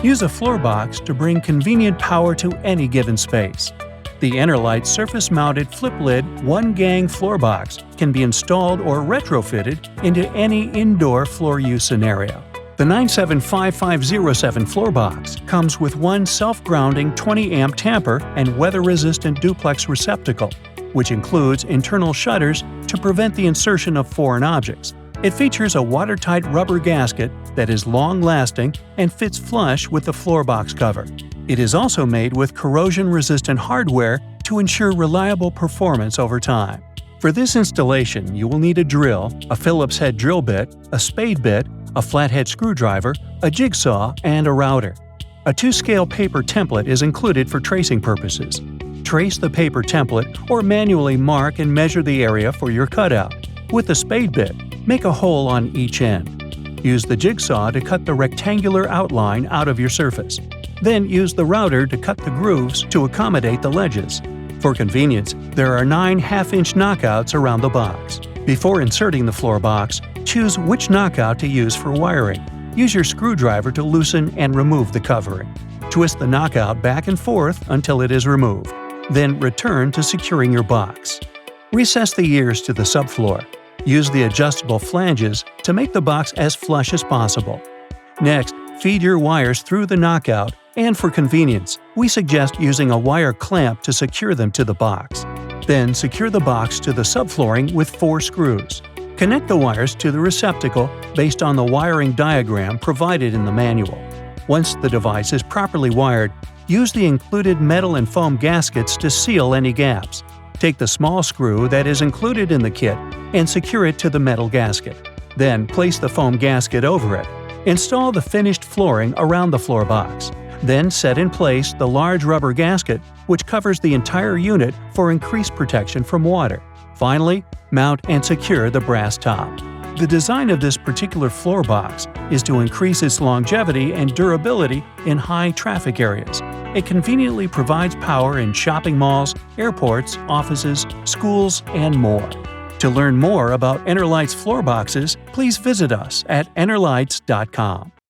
Use a floor box to bring convenient power to any given space. The Enerlites surface-mounted flip-lid one-gang floor box can be installed or retrofitted into any indoor floor use scenario. The 975507 floor box comes with one self-grounding 20-amp tamper and weather-resistant duplex receptacle, which includes internal shutters to prevent the insertion of foreign objects. It features a watertight rubber gasket that is long-lasting and fits flush with the floor box cover. It is also made with corrosion-resistant hardware to ensure reliable performance over time. For this installation, you will need a drill, a Phillips head drill bit, a spade bit, a flathead screwdriver, a jigsaw, and a router. A 2-scale paper template is included for tracing purposes. Trace the paper template or manually mark and measure the area for your cutout. With the spade bit, make a hole on each end. Use the jigsaw to cut the rectangular outline out of your surface. Then use the router to cut the grooves to accommodate the ledges. For convenience, there are 9 half-inch knockouts around the box. Before inserting the floor box, choose which knockout to use for wiring. Use your screwdriver to loosen and remove the covering. Twist the knockout back and forth until it is removed. Then return to securing your box. Recess the ears to the subfloor. Use the adjustable flanges to make the box as flush as possible. Next, feed your wires through the knockout, and for convenience, we suggest using a wire clamp to secure them to the box. Then secure the box to the subflooring with 4 screws. Connect the wires to the receptacle based on the wiring diagram provided in the manual. Once the device is properly wired, use the included metal and foam gaskets to seal any gaps. Take the small screw that is included in the kit and secure it to the metal gasket. Then place the foam gasket over it. Install the finished flooring around the floor box. Then set in place the large rubber gasket, which covers the entire unit for increased protection from water. Finally, mount and secure the brass top. The design of this particular floor box is to increase its longevity and durability in high-traffic areas. It conveniently provides power in shopping malls, airports, offices, schools, and more. To learn more about Enerlites floor boxes, please visit us at enerlites.com.